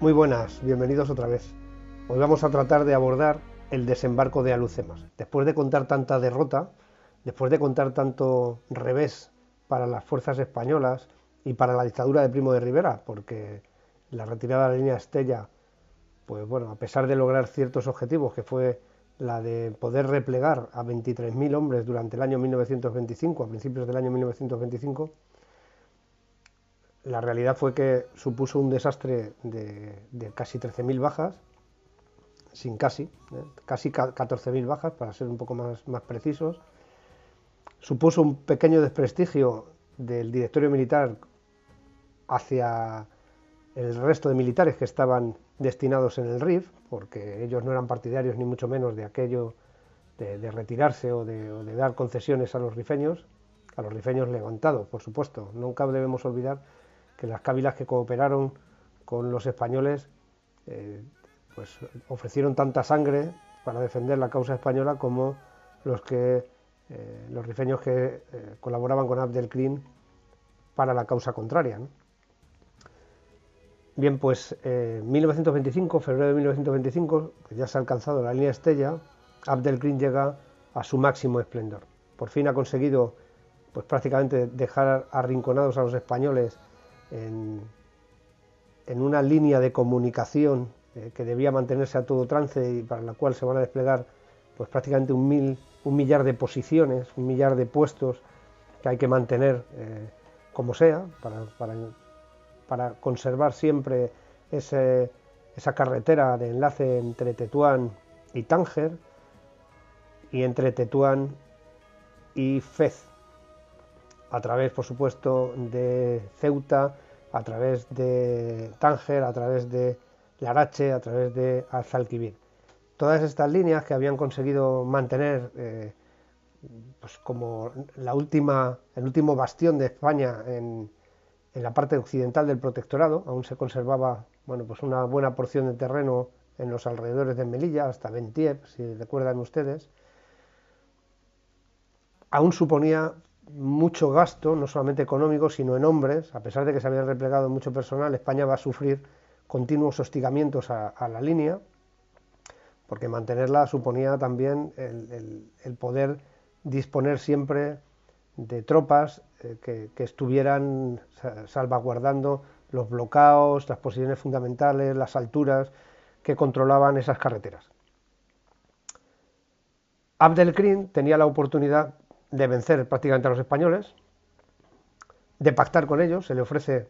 Muy buenas, bienvenidos otra vez. Hoy vamos a tratar de abordar el desembarco de Alhucemas. Después de contar tanta derrota, después de contar tanto revés para las fuerzas españolas y para la dictadura de Primo de Rivera, porque la retirada de la línea Estella, pues bueno, a pesar de lograr ciertos objetivos, que fue la de poder replegar a 23.000 hombres durante el año 1925, a principios del año 1925, la realidad fue que supuso un desastre de casi 13.000 bajas, sin casi 14.000 bajas, para ser un poco más precisos. Supuso un pequeño desprestigio del directorio militar hacia el resto de militares que estaban destinados en el RIF, porque ellos no eran partidarios ni mucho menos de aquello de retirarse o de dar concesiones a los rifeños levantados, por supuesto. Nunca debemos olvidar que las cávilas que cooperaron con los españoles pues ofrecieron tanta sangre para defender la causa española como los rifeños que colaboraban con Abdelkrim para la causa contraria, ¿no? Bien, pues 1925, febrero de 1925, que ya se ha alcanzado la línea Estella, Abdelkrim llega a su máximo esplendor. Por fin ha conseguido, pues prácticamente dejar arrinconados a los españoles en una línea de comunicación que debía mantenerse a todo trance y para la cual se van a desplegar pues prácticamente un millar de posiciones, un millar de puestos que hay que mantener como sea para conservar siempre esa carretera de enlace entre Tetuán y Tánger y entre Tetuán y Fez, a través, por supuesto, de Ceuta, a través de Tánger, a través de Larache, a través de Azalquivir. Todas estas líneas que habían conseguido mantener pues como el último bastión de España en la parte occidental del protectorado, aún se conservaba pues una buena porción de terreno en los alrededores de Melilla, hasta Bentiep, si recuerdan ustedes, aún suponía mucho gasto, no solamente económico, sino en hombres. A pesar de que se había replegado mucho personal, España va a sufrir continuos hostigamientos a la línea, porque mantenerla suponía también el poder disponer siempre de tropas que estuvieran salvaguardando los bloqueos, las posiciones fundamentales, las alturas que controlaban esas carreteras. Abdelkrim tenía la oportunidad de vencer prácticamente a los españoles, de pactar con ellos. Se le ofrece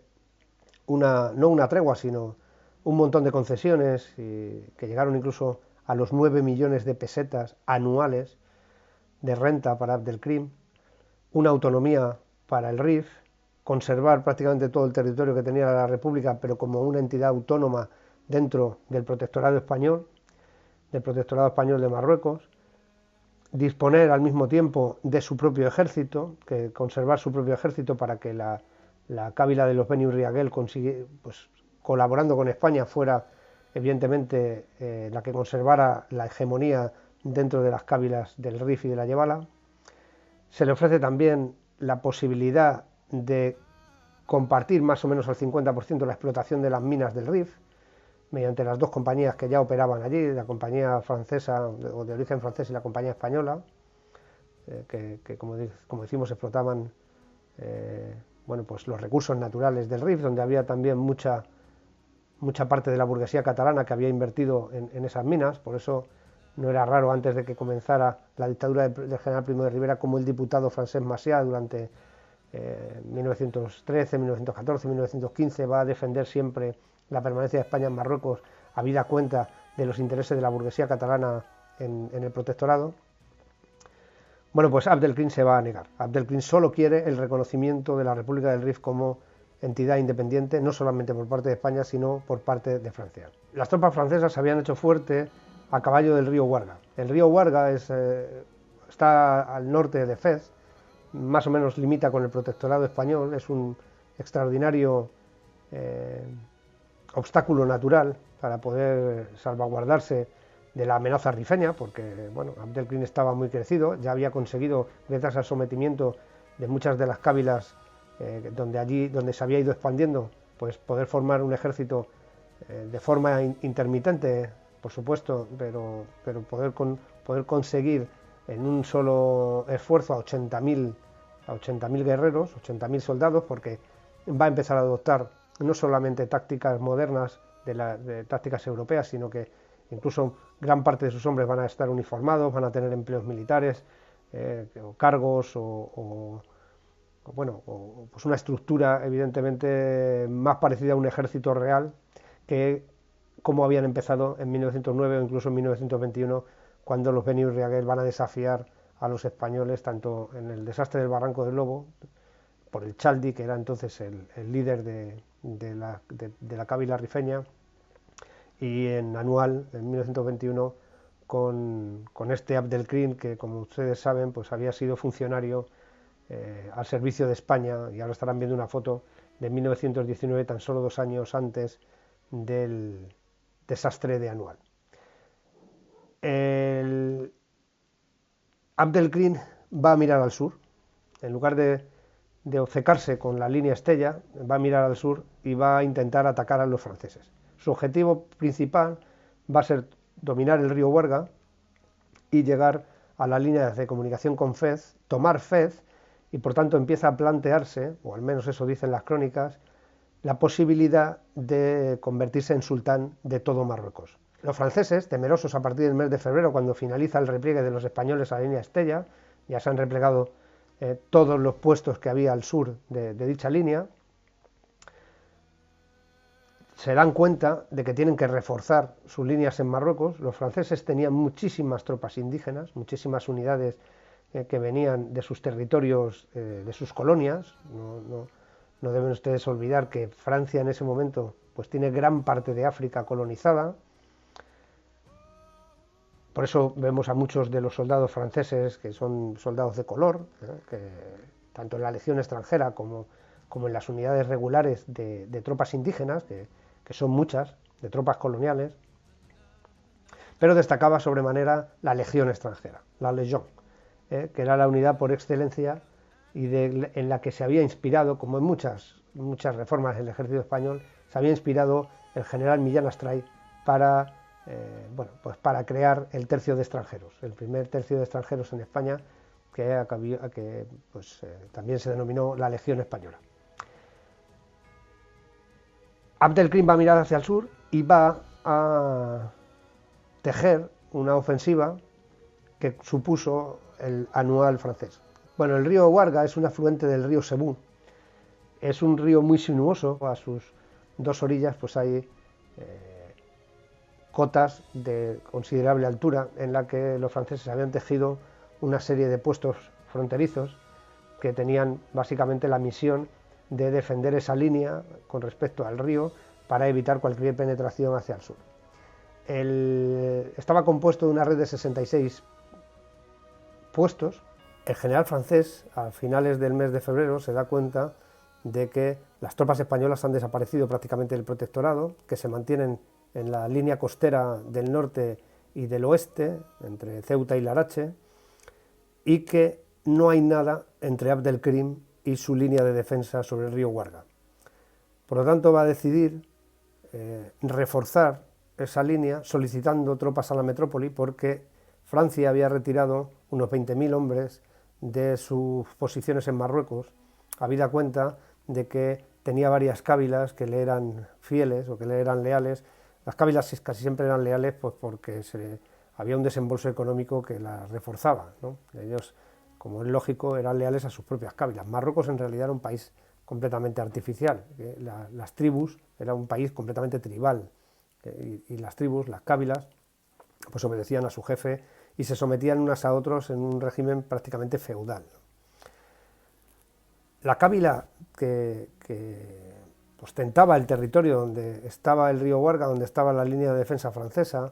no una tregua, sino un montón de concesiones que llegaron incluso a los 9 millones de pesetas anuales de renta para Abdelkrim, una autonomía para el RIF, conservar prácticamente todo el territorio que tenía la República, pero como una entidad autónoma dentro del protectorado español de Marruecos, disponer al mismo tiempo de su propio ejército, conservar su propio ejército para que la cávila de los Beni Riaguel, pues, colaborando con España, fuera evidentemente la que conservara la hegemonía dentro de las cávilas del Rif y de la Yebala. Se le ofrece también la posibilidad de compartir más o menos al 50% la explotación de las minas del Rif, mediante las dos compañías que ya operaban allí, la compañía francesa o de origen francés y la compañía española, que como decimos explotaban pues los recursos naturales del Rif, donde había también mucha parte de la burguesía catalana que había invertido en esas minas. Por eso no era raro, antes de que comenzara la dictadura del general Primo de Rivera, como el diputado francés Macià durante 1913, 1914, 1915 va a defender siempre la permanencia de España en Marruecos, habida cuenta de los intereses de la burguesía catalana en el protectorado. Bueno, pues Abdelkrim se va a negar. Abdelkrim solo quiere el reconocimiento de la República del Rif como entidad independiente, no solamente por parte de España, sino por parte de Francia. Las tropas francesas se habían hecho fuerte a caballo del río Huarga. El río Huarga está al norte de Fez, más o menos limita con el protectorado español, es un extraordinario obstáculo natural para poder salvaguardarse de la amenaza rifeña, porque Abdelkrim estaba muy crecido, ya había conseguido, gracias al sometimiento de muchas de las cávilas donde se había ido expandiendo, pues poder formar un ejército de forma intermitente, por supuesto, pero poder conseguir en un solo esfuerzo a 80.000 guerreros, 80.000 soldados, porque va a empezar a adoptar no solamente tácticas modernas de tácticas europeas, sino que incluso gran parte de sus hombres van a estar uniformados, van a tener empleos militares, o cargos, pues una estructura evidentemente más parecida a un ejército real que como habían empezado en 1909 o incluso en 1921, cuando los Beni y Riaguel van a desafiar a los españoles tanto en el desastre del Barranco del Lobo por el Chaldi, que era entonces el líder de la cábila rifeña, y en Anual, en 1921, con este Abdelkrim, que como ustedes saben, pues había sido funcionario al servicio de España, y ahora estarán viendo una foto de 1919, tan solo 2 años antes del desastre de Anual. El Abdelkrim va a mirar al sur, en lugar de obcecarse con la línea Estella, va a mirar al sur y va a intentar atacar a los franceses. Su objetivo principal va a ser dominar el río Huerga y llegar a la línea de comunicación con Fez, tomar Fez, y por tanto empieza a plantearse, o al menos eso dicen las crónicas, la posibilidad de convertirse en sultán de todo Marruecos. Los franceses, temerosos a partir del mes de febrero, cuando finaliza el repliegue de los españoles a la línea Estella, ya se han replegado todos los puestos que había al sur de dicha línea, se dan cuenta de que tienen que reforzar sus líneas en Marruecos. Los franceses tenían muchísimas tropas indígenas, muchísimas unidades que venían de sus territorios, de sus colonias. No deben ustedes olvidar que Francia en ese momento pues tiene gran parte de África colonizada. Por eso vemos a muchos de los soldados franceses que son soldados de color, que tanto en la legión extranjera como en las unidades regulares de tropas indígenas, que son muchas, de tropas coloniales, pero destacaba sobremanera la legión extranjera, la Legion, que era la unidad por excelencia y en la que se había inspirado, como en muchas reformas del ejército español, se había inspirado el general Millán Astray para crear el tercio de extranjeros, el primer tercio de extranjeros en España, que también se denominó la Legión Española. Abdelkrim va a mirar hacia el sur y va a tejer una ofensiva que supuso el Anual francés. Bueno, el río Huarga es un afluente del río Sebú. Es un río muy sinuoso. A sus 2 orillas pues hay cotas de considerable altura en la que los franceses habían tejido una serie de puestos fronterizos que tenían básicamente la misión de defender esa línea con respecto al río para evitar cualquier penetración hacia el sur. Estaba compuesto de una red de 66 puestos. El general francés, a finales del mes de febrero, se da cuenta de que las tropas españolas han desaparecido prácticamente del protectorado, que se mantienen en la línea costera del norte y del oeste, entre Ceuta y Larache, y que no hay nada entre Abdelkrim y su línea de defensa sobre el río Huarga. Por lo tanto, va a decidir reforzar esa línea solicitando tropas a la metrópoli, porque Francia había retirado unos 20.000 hombres de sus posiciones en Marruecos, habida cuenta de que tenía varias cábilas que le eran fieles o que le eran leales. Las cábilas casi siempre eran leales pues porque había un desembolso económico que las reforzaba, ¿no? Ellos, como es lógico, eran leales a sus propias cábilas. Marruecos en realidad era un país completamente artificial. Las tribus, era un país completamente tribal, y las tribus, las cábilas, pues obedecían a su jefe y se sometían unas a otros en un régimen prácticamente feudal. La cábila que ostentaba el territorio donde estaba el río Huarga, donde estaba la línea de defensa francesa,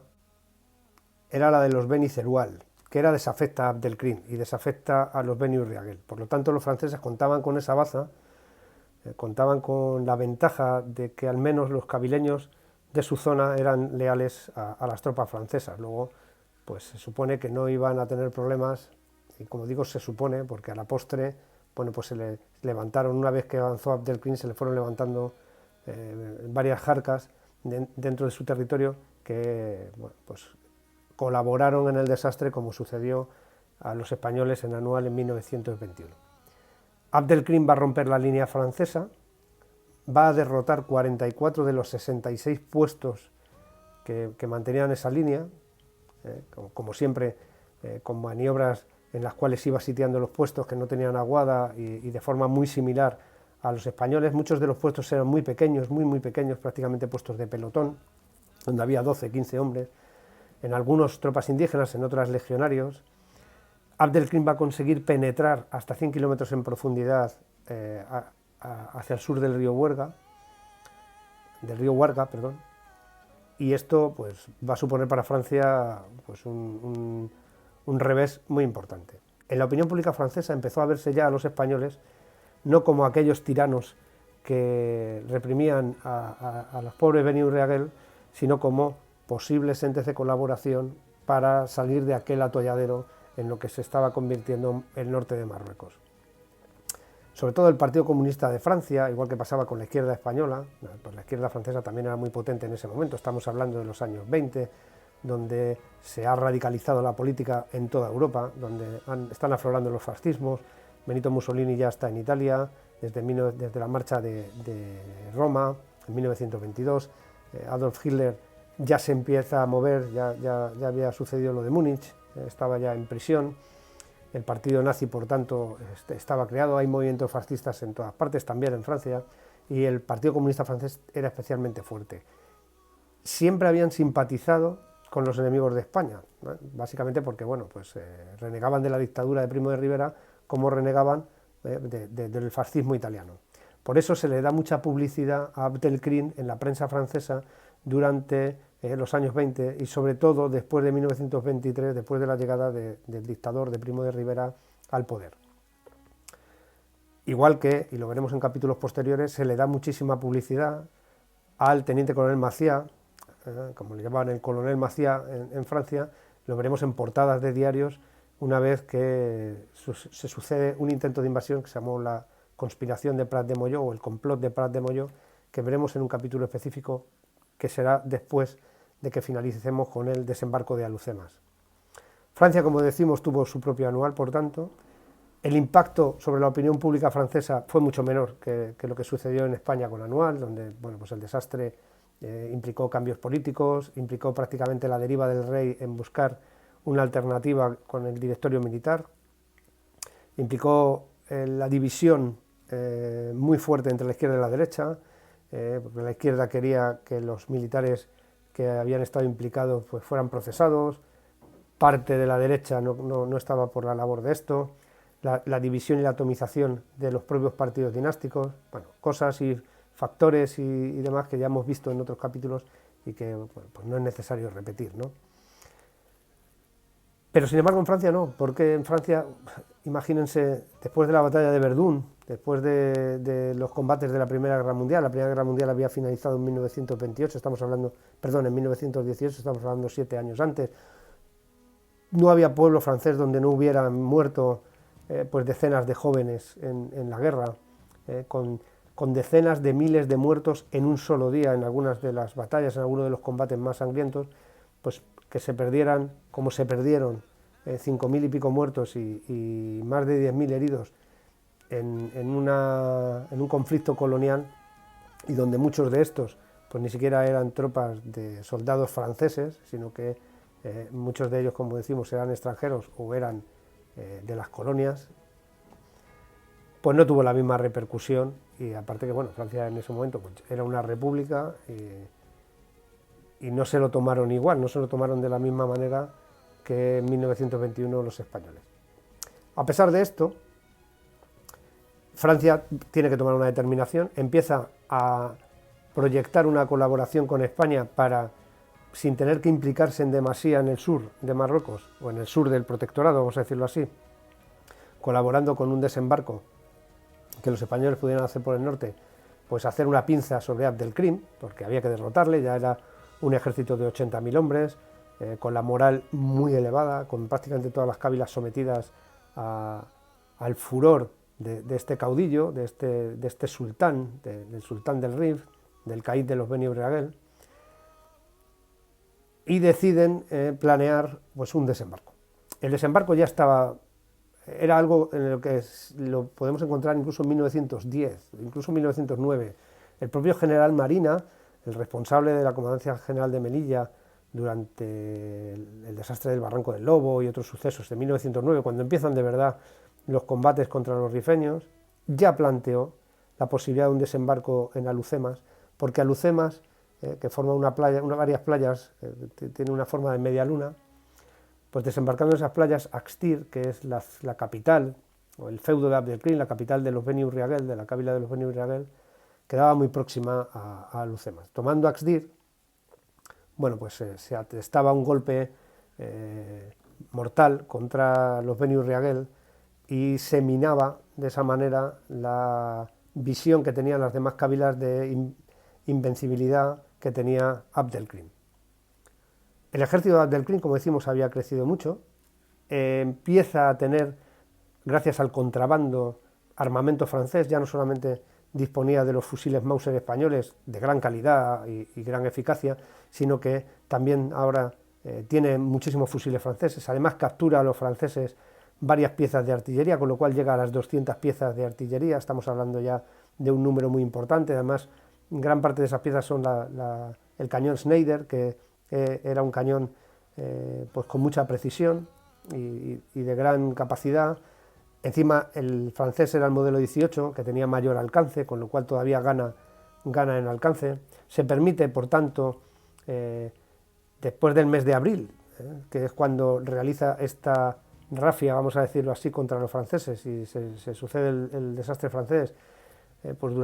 era la de los Beni Zerual, que era desafecta a Abdelkrim y desafecta a los Beni Riaguel. Por lo tanto, los franceses contaban con esa baza, contaban con la ventaja de que al menos los cabileños de su zona eran leales a las tropas francesas. Luego, pues se supone que no iban a tener problemas, y como digo, se supone, porque a la postre, bueno, pues se le levantaron, una vez que avanzó Abdelkrim, se le fueron levantando varias jarcas dentro de su territorio que bueno, pues colaboraron en el desastre, como sucedió a los españoles en Anual en 1921. Abdelkrim va a romper la línea francesa, va a derrotar 44 de los 66 puestos que mantenían esa línea, como siempre, con maniobras en las cuales iba sitiando los puestos que no tenían aguada y de forma muy similar a los españoles. Muchos de los puestos eran muy pequeños, muy pequeños, prácticamente puestos de pelotón, donde había 12, 15 hombres, en algunos tropas indígenas, en otras legionarios. Abdelkrim va a conseguir penetrar hasta 100 kilómetros en profundidad hacia el sur del río Huerga, y esto pues, va a suponer para Francia pues, un revés muy importante. En la opinión pública francesa empezó a verse ya a los españoles no como aquellos tiranos que reprimían a los pobres Beni Urriaguel, sino como posibles entes de colaboración para salir de aquel atolladero en lo que se estaba convirtiendo el norte de Marruecos. Sobre todo el Partido Comunista de Francia, igual que pasaba con la izquierda española, pues la izquierda francesa también era muy potente en ese momento, estamos hablando de los años 20, donde se ha radicalizado la política en toda Europa, donde están aflorando los fascismos. Benito Mussolini ya está en Italia, desde la marcha de Roma, en 1922, Adolf Hitler ya se empieza a mover, ya había sucedido lo de Múnich, estaba ya en prisión, el partido nazi, por tanto, estaba creado, hay movimientos fascistas en todas partes, también en Francia, y el Partido Comunista francés era especialmente fuerte. Siempre habían simpatizado con los enemigos de España, ¿no? Básicamente porque bueno, pues, renegaban de la dictadura de Primo de Rivera como renegaban del fascismo italiano. Por eso se le da mucha publicidad a Abdelkrim en la prensa francesa durante los años 20 y sobre todo después de 1923, después de la llegada del dictador de Primo de Rivera al poder. Igual que, y lo veremos en capítulos posteriores, se le da muchísima publicidad al teniente coronel Maciá, como le llamaban el coronel Maciá en Francia, lo veremos en portadas de diarios una vez que se sucede un intento de invasión que se llamó la conspiración de Prat de Molló o el complot de Prat de Molló, que veremos en un capítulo específico que será después de que finalicemos con el desembarco de Alhucemas. Francia, como decimos, tuvo su propio anual, por tanto. El impacto sobre la opinión pública francesa fue mucho menor que lo que sucedió en España con Anual, donde bueno, pues el desastre implicó cambios políticos, implicó prácticamente la deriva del rey en buscar una alternativa con el directorio militar, implicó la división muy fuerte entre la izquierda y la derecha, porque la izquierda quería que los militares que habían estado implicados pues, fueran procesados, parte de la derecha no estaba por la labor de esto, la división y la atomización de los propios partidos dinásticos, bueno, cosas y factores y demás que ya hemos visto en otros capítulos y que bueno, pues no es necesario repetir, ¿no? Pero sin embargo en Francia no, porque en Francia, imagínense, después de la batalla de Verdún, después de los combates de la Primera Guerra Mundial había finalizado en 1928, en 1918, estamos hablando 7 años antes, no había pueblo francés donde no hubieran muerto pues decenas de jóvenes en la guerra, con decenas de miles de muertos en un solo día en algunas de las batallas, en algunos de los combates más sangrientos, pues que se perdieran, como se perdieron, 5.000 y pico muertos y más de 10.000 heridos en un conflicto colonial y donde muchos de estos pues ni siquiera eran tropas de soldados franceses, sino que muchos de ellos, como decimos, eran extranjeros o eran de las colonias, pues no tuvo la misma repercusión y aparte que bueno, Francia en ese momento pues, era una república y no se lo tomaron igual, no se lo tomaron de la misma manera que en 1921 los españoles. A pesar de esto, Francia tiene que tomar una determinación, empieza a proyectar una colaboración con España para, sin tener que implicarse en demasía en el sur de Marruecos, o en el sur del protectorado, vamos a decirlo así, colaborando con un desembarco que los españoles pudieran hacer por el norte, pues hacer una pinza sobre Abdelkrim, porque había que derrotarle, ya era un ejército de 80.000 hombres, con la moral muy elevada, con prácticamente todas las cábilas sometidas al furor de este caudillo, de este sultán, del sultán del Rif, del caid de los Beni Urriaguel, y deciden planear pues, un desembarco. El desembarco ya estaba, era algo en lo que lo podemos encontrar incluso en 1910, incluso en 1909. El propio general Marina, el responsable de la Comandancia General de Melilla durante el desastre del Barranco del Lobo y otros sucesos de 1909, cuando empiezan de verdad los combates contra los rifeños, ya planteó la posibilidad de un desembarco en Alhucemas, porque Alhucemas, que forma una playa, varias playas, tiene una forma de media luna, pues desembarcando en esas playas, Axtir, que es la capital, o el feudo de Abdelkrim, la capital de los Beni Urriagel, de la cábila de los Beni Urriagel, quedaba muy próxima a Alhucemas. Tomando Axtir, bueno, pues se atestaba un golpe mortal contra los Beni Urriagel y se minaba de esa manera la visión que tenían las demás cábilas de invencibilidad que tenía Abdelkrim. El ejército de Abdelkrim, como decimos, había crecido mucho, empieza a tener, gracias al contrabando, armamento francés, ya no solamente disponía de los fusiles Mauser españoles de gran calidad y gran eficacia, sino que también ahora tiene muchísimos fusiles franceses, además captura a los franceses varias piezas de artillería, con lo cual llega a las 200 piezas de artillería, estamos hablando ya de un número muy importante, además gran parte de esas piezas son el cañón Schneider, que era un cañón pues con mucha precisión y de gran capacidad. Encima el francés era el modelo 18, que tenía mayor alcance, con lo cual todavía gana en alcance. Se permite, por tanto, después del mes de abril, que es cuando realiza esta rafia, vamos a decirlo así, contra los franceses y se sucede el desastre francés, pues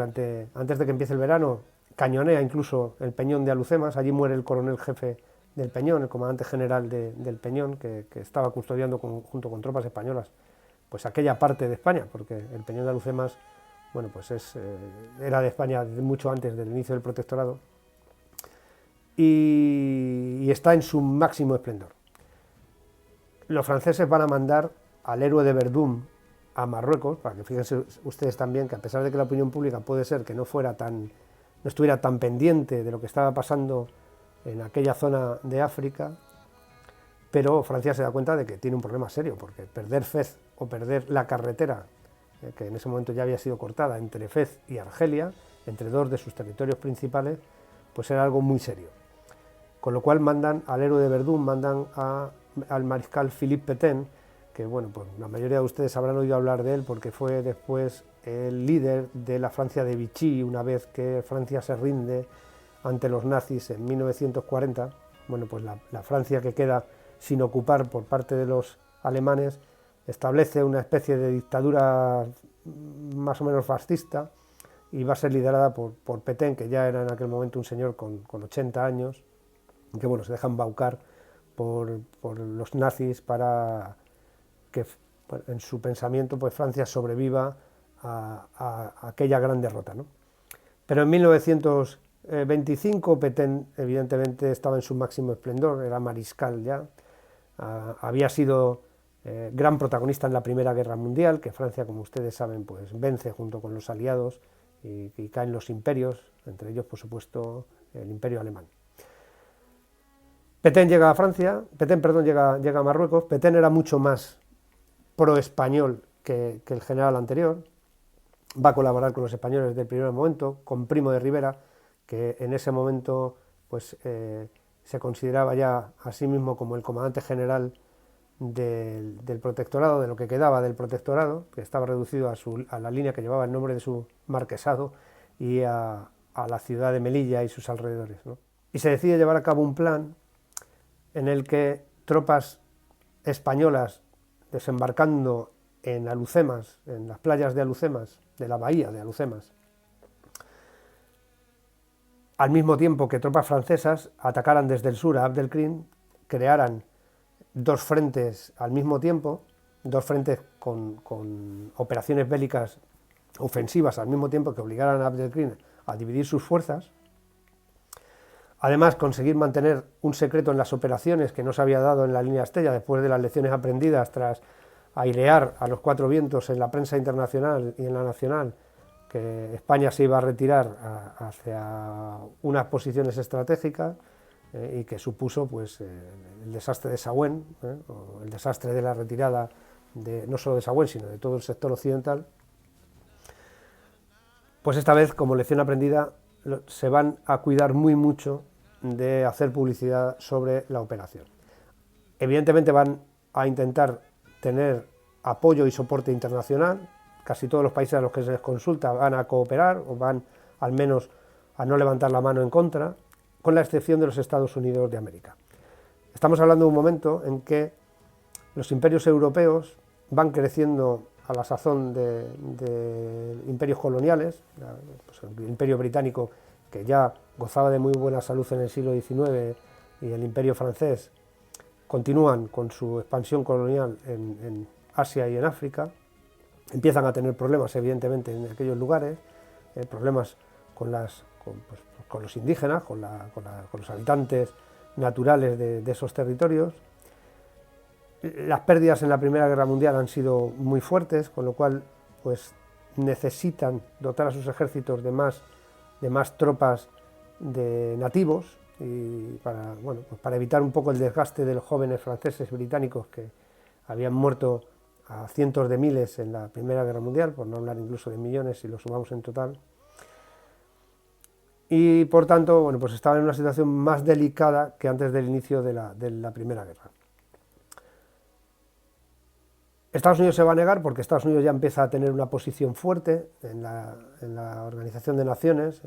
antes de que empiece el verano, cañonea incluso el Peñón de Alhucemas. Allí muere el coronel jefe del Peñón, el comandante general del Peñón, que estaba custodiando junto con tropas españolas pues aquella parte de España, porque el Peñón de Alhucemas, bueno, pues era de España mucho antes del inicio del protectorado y está en su máximo esplendor. Los franceses van a mandar al héroe de Verdún a Marruecos, para que fíjense ustedes también que a pesar de que la opinión pública puede ser que no estuviera tan pendiente de lo que estaba pasando en aquella zona de África, pero Francia se da cuenta de que tiene un problema serio, porque perder Fez o perder la carretera, que en ese momento ya había sido cortada entre Fez y Argelia, entre dos de sus territorios principales, pues era algo muy serio. Con lo cual mandan al héroe de Verdún, mandan al mariscal Philippe Pétain, que bueno, pues la mayoría de ustedes habrán oído hablar de él porque fue después el líder de la Francia de Vichy, una vez que Francia se rinde ante los nazis en 1940, bueno, pues la Francia que queda sin ocupar por parte de los alemanes establece una especie de dictadura más o menos fascista y va a ser liderada por Pétain, que ya era en aquel momento un señor con 80 años, que bueno, se deja embaucar por los nazis para que en su pensamiento pues Francia sobreviva a aquella gran derrota, ¿no? Pero en 1925 Pétain evidentemente estaba en su máximo esplendor, era mariscal ya, había sido gran protagonista en la Primera Guerra Mundial, que Francia, como ustedes saben, pues vence junto con los aliados y caen los imperios, entre ellos, por supuesto, el imperio alemán. Pétain llega a Marruecos. Pétain era mucho más pro-español que el general anterior, va a colaborar con los españoles desde el primer momento, con Primo de Rivera, que en ese momento pues, se consideraba ya a sí mismo como el comandante general del protectorado, de lo que quedaba del protectorado, que estaba reducido a la línea que llevaba el nombre de su marquesado y a la ciudad de Melilla y sus alrededores, ¿no? Y se decide llevar a cabo un plan en el que tropas españolas desembarcando en Alhucemas, en las playas de Alhucemas, de la bahía de Alhucemas, al mismo tiempo que tropas francesas atacaran desde el sur a Abdelkrim, crearan dos frentes al mismo tiempo, dos frentes con operaciones bélicas ofensivas al mismo tiempo, que obligaran a Abdelkrim a dividir sus fuerzas. Además, conseguir mantener un secreto en las operaciones que no se había dado en la línea Estella después de las lecciones aprendidas tras airear a los cuatro vientos en la prensa internacional y en la nacional que España se iba a retirar hacia unas posiciones estratégicas, y que supuso pues, el desastre de Saguén, o el desastre de la retirada no solo de Saguén, sino de todo el sector occidental. Pues esta vez, como lección aprendida, se van a cuidar muy mucho de hacer publicidad sobre la operación. Evidentemente van a intentar tener apoyo y soporte internacional. Casi todos los países a los que se les consulta van a cooperar o van al menos a no levantar la mano en contra, con la excepción de los Estados Unidos de América. Estamos hablando de un momento en que los imperios europeos van creciendo a la sazón de imperios coloniales, pues el imperio británico, que ya gozaba de muy buena salud en el siglo XIX, y el imperio francés, continúan con su expansión colonial en Asia y en África, empiezan a tener problemas evidentemente en aquellos lugares, problemas con los indígenas, con los habitantes naturales de esos territorios. Las pérdidas en la Primera Guerra Mundial han sido muy fuertes, con lo cual pues, necesitan dotar a sus ejércitos de más tropas de nativos, y para evitar un poco el desgaste de los jóvenes franceses británicos que habían muerto a cientos de miles en la Primera Guerra Mundial, por no hablar incluso de millones si lo sumamos en total. Y por tanto, bueno, pues estaban en una situación más delicada que antes del inicio de la Primera Guerra. Estados Unidos se va a negar porque Estados Unidos ya empieza a tener una posición fuerte en la Organización de Naciones.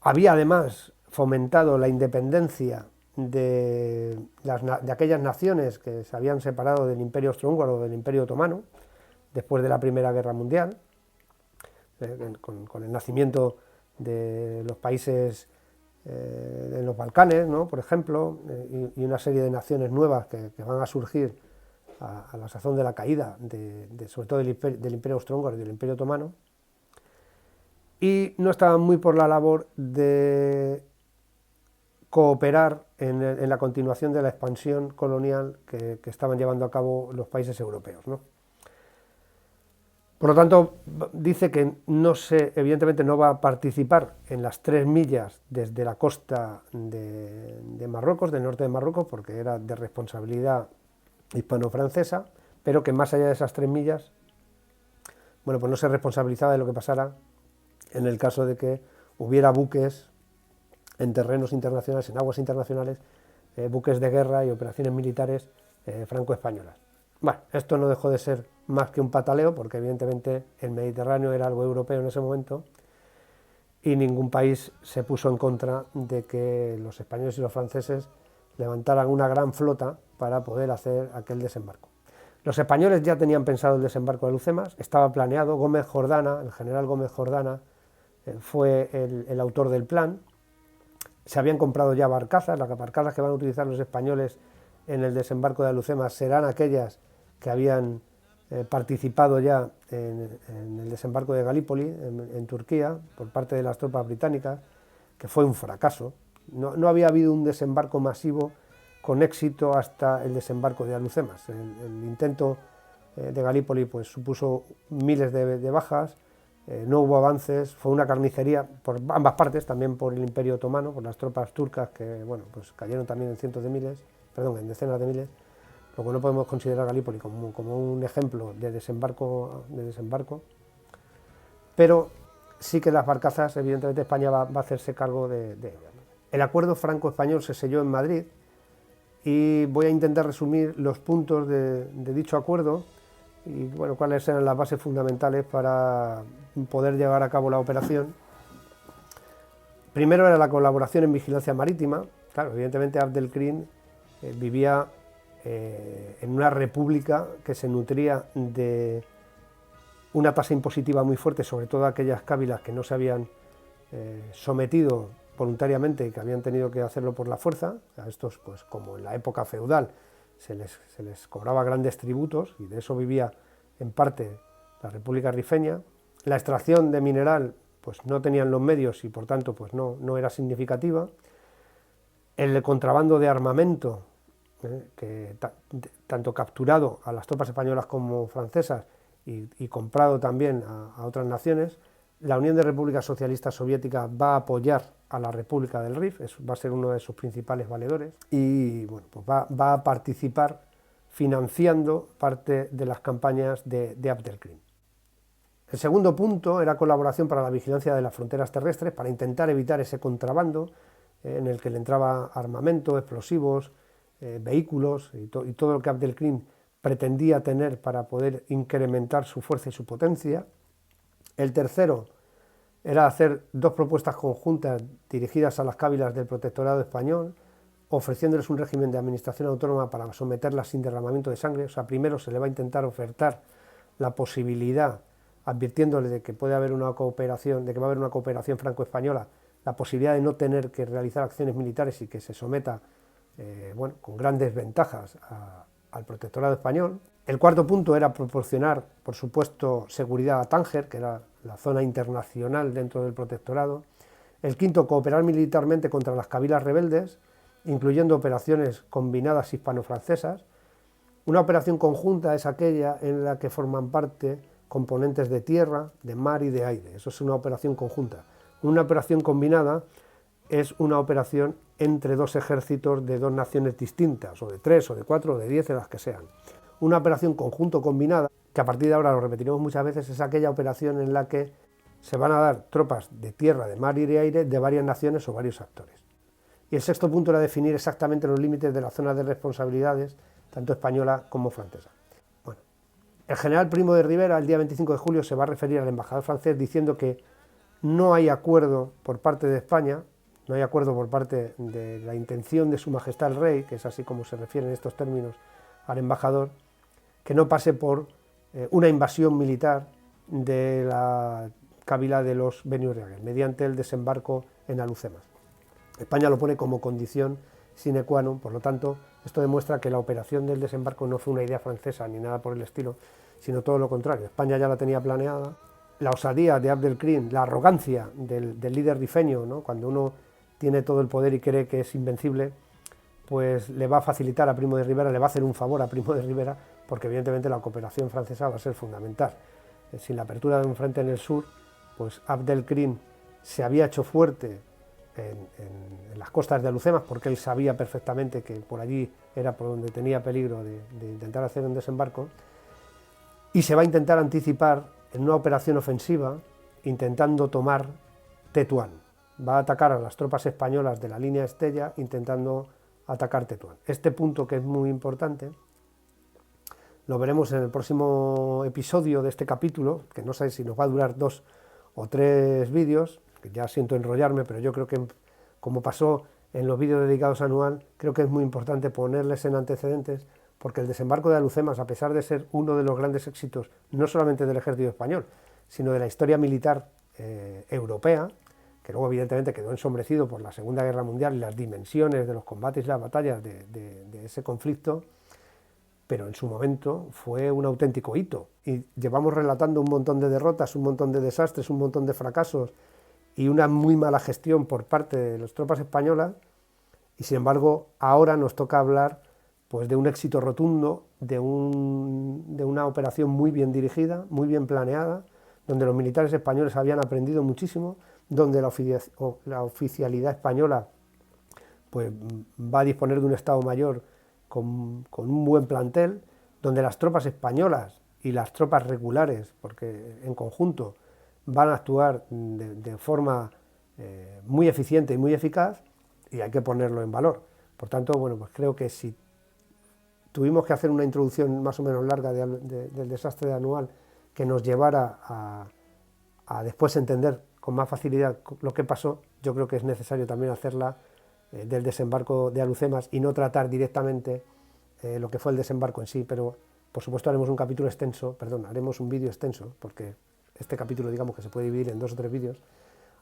Había además fomentado la independencia de aquellas naciones que se habían separado del Imperio Austrohúngaro o del Imperio Otomano después de la Primera Guerra Mundial, con el nacimiento de los países en los Balcanes, ¿no?, por ejemplo, y una serie de naciones nuevas que van a surgir a la sazón de la caída, sobre todo del Imperio Austrohúngaro y del Imperio Otomano, y no estaban muy por la labor de cooperar en la continuación de la expansión colonial que estaban llevando a cabo los países europeos, ¿no? Por lo tanto, dice que evidentemente no va a participar en las 3 millas desde la costa de Marruecos, del norte de Marruecos, porque era de responsabilidad hispano-francesa, pero que más allá de esas 3 millas, bueno, pues no se responsabilizaba de lo que pasara en el caso de que hubiera buques en terrenos internacionales, en aguas internacionales, buques de guerra y operaciones militares franco-españolas. Bueno, esto no dejó de ser más que un pataleo, porque evidentemente el Mediterráneo era algo europeo en ese momento, y ningún país se puso en contra de que los españoles y los franceses levantaran una gran flota para poder hacer aquel desembarco. Los españoles ya tenían pensado el desembarco de Alhucemas, estaba planeado. Gómez Jordana, el general Gómez Jordana, fue el autor del plan. Se habían comprado ya barcazas. Las barcazas que van a utilizar los españoles en el desembarco de Alhucemas serán aquellas que habían participado ya en el desembarco de Galípoli, en Turquía, por parte de las tropas británicas, que fue un fracaso. No había habido un desembarco masivo con éxito hasta el desembarco de Alhucemas. El intento de Galípoli pues, supuso miles de bajas, no hubo avances, fue una carnicería por ambas partes, también por el Imperio Otomano, por las tropas turcas que bueno, pues cayeron también en decenas de miles. Lo que no podemos considerar Galípoli como un ejemplo de desembarco, pero sí que las barcazas, evidentemente España va a hacerse cargo de ellas. El acuerdo franco-español se selló en Madrid y voy a intentar resumir los puntos de dicho acuerdo y bueno, cuáles eran las bases fundamentales para poder llevar a cabo la operación. Primero era la colaboración en vigilancia marítima. Claro, evidentemente Abdelkrim vivía en una república que se nutría de una tasa impositiva muy fuerte, sobre todo aquellas cábilas que no se habían sometido voluntariamente y que habían tenido que hacerlo por la fuerza. A estos, pues como en la época feudal, se les cobraba grandes tributos y de eso vivía en parte la República Rifeña. La extracción de mineral pues no tenían los medios y por tanto pues no era significativa. El contrabando de armamento, que tanto capturado a las tropas españolas como francesas y comprado también a otras naciones, La Unión de Repúblicas Socialistas Soviéticas va a apoyar a la República del Rif, va a ser uno de sus principales valedores, y bueno, pues va a participar financiando parte de las campañas de Abdelkrim. El segundo punto era colaboración para la vigilancia de las fronteras terrestres, para intentar evitar ese contrabando en el que le entraba armamento, explosivos, vehículos y todo lo que Abdelkrim pretendía tener para poder incrementar su fuerza y su potencia. El tercero era hacer dos propuestas conjuntas dirigidas a las cábilas del protectorado español, ofreciéndoles un régimen de administración autónoma para someterlas sin derramamiento de sangre. O sea, primero se le va a intentar ofertar la posibilidad, advirtiéndole de que puede haber una cooperación, de que va a haber una cooperación franco-española, la posibilidad de no tener que realizar acciones militares y que se someta, bueno, con grandes ventajas al protectorado español. El cuarto punto era proporcionar, por supuesto, seguridad a Tánger, que era la zona internacional dentro del protectorado. El quinto, cooperar militarmente contra las cabilas rebeldes, incluyendo operaciones combinadas hispano-francesas. Una operación conjunta es aquella en la que forman parte componentes de tierra, de mar y de aire. Eso es una operación conjunta. Una operación combinada es una operación entre dos ejércitos de dos naciones distintas, o de 3, o de 4, o de 10, de las que sean. Una operación conjunto combinada, que a partir de ahora lo repetiremos muchas veces, es aquella operación en la que se van a dar tropas de tierra, de mar y de aire de varias naciones o varios actores. Y el sexto punto era definir exactamente los límites de la zona de responsabilidades, tanto española como francesa. Bueno, el general Primo de Rivera, el día 25 de julio, se va a referir al embajador francés diciendo que no hay acuerdo por parte de España, no hay acuerdo por parte de la intención de Su Majestad el Rey, que es así como se refiere en estos términos al embajador, que no pase por una invasión militar de la cábila de los Beni Urriague, mediante el desembarco en Alhucemas. España lo pone como condición sine qua non, por lo tanto, esto demuestra que la operación del desembarco no fue una idea francesa ni nada por el estilo, sino todo lo contrario. España ya la tenía planeada. La osadía de Abdelkrim, la arrogancia del líder rifeño, ¿no?, cuando uno tiene todo el poder y cree que es invencible, pues le va a facilitar a Primo de Rivera, le va a hacer un favor a Primo de Rivera, porque evidentemente la cooperación francesa va a ser fundamental. Sin la apertura de un frente en el sur, pues Abdelkrim se había hecho fuerte en las costas de Alhucemas, porque él sabía perfectamente que por allí era por donde tenía peligro de intentar hacer un desembarco, y se va a intentar anticipar en una operación ofensiva, intentando tomar Tetuán. Va a atacar a las tropas españolas de la línea Estella, intentando atacar Tetuán. Este punto, que es muy importante, lo veremos en el próximo episodio de este capítulo, que no sé si nos va a durar 2 o 3 vídeos, que ya siento enrollarme, pero yo creo que, como pasó en los vídeos dedicados a Anual, creo que es muy importante ponerles en antecedentes, porque el desembarco de Alhucemas, a pesar de ser uno de los grandes éxitos, no solamente del ejército español, sino de la historia militar europea, que luego evidentemente quedó ensombrecido por la Segunda Guerra Mundial y las dimensiones de los combates y las batallas de ese conflicto, pero en su momento fue un auténtico hito. Y llevamos relatando un montón de derrotas, un montón de desastres, un montón de fracasos y una muy mala gestión por parte de las tropas españolas, y sin embargo ahora nos toca hablar, pues, de un éxito rotundo, de una operación muy bien dirigida, muy bien planeada, donde los militares españoles habían aprendido muchísimo, donde la oficialidad española, pues, va a disponer de un Estado Mayor con un buen plantel, donde las tropas españolas y las tropas regulares, porque en conjunto van a actuar de forma muy eficiente y muy eficaz, y hay que ponerlo en valor. Por tanto, bueno, pues creo que si tuvimos que hacer una introducción más o menos larga del desastre de Anual, que nos llevara a después entender con más facilidad lo que pasó, yo creo que es necesario también hacerla del desembarco de Alhucemas y no tratar directamente lo que fue el desembarco en sí, pero por supuesto haremos haremos un vídeo extenso, porque este capítulo, digamos, que se puede dividir en 2 o 3 vídeos,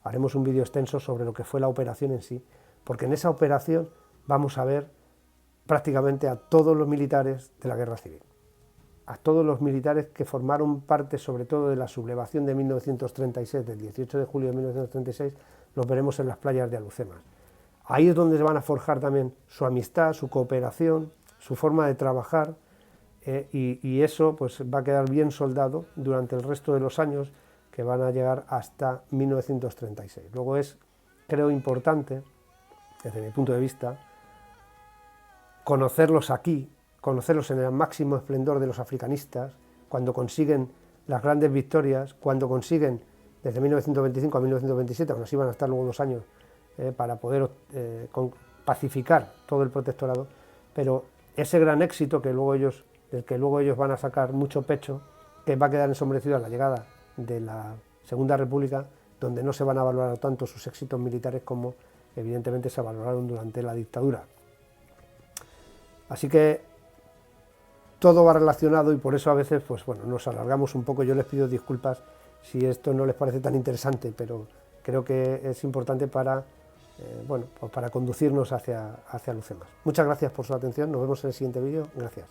haremos un vídeo extenso sobre lo que fue la operación en sí, porque en esa operación vamos a ver prácticamente a todos los militares de la Guerra Civil, a todos los militares que formaron parte sobre todo de la sublevación de 1936, del 18 de julio de 1936, los veremos en las playas de Alhucemas. Ahí es donde se van a forjar también su amistad, su cooperación, su forma de trabajar, y eso, pues, va a quedar bien soldado durante el resto de los años que van a llegar hasta 1936. Luego es, creo, importante, desde mi punto de vista, conocerlos aquí, conocerlos en el máximo esplendor de los africanistas, cuando consiguen las grandes victorias, cuando consiguen, desde 1925 a 1927, aún así van a estar luego 2 años, para poder pacificar todo el protectorado, pero ese gran éxito del que luego ellos van a sacar mucho pecho, que va a quedar ensombrecido a la llegada de la Segunda República, donde no se van a valorar tanto sus éxitos militares como evidentemente se valoraron durante la dictadura. Así que todo va relacionado y por eso a veces pues bueno, nos alargamos un poco. Yo les pido disculpas si esto no les parece tan interesante, pero creo que es importante para, bueno, pues para conducirnos hacia los temas. Muchas gracias por su atención, nos vemos en el siguiente vídeo, gracias.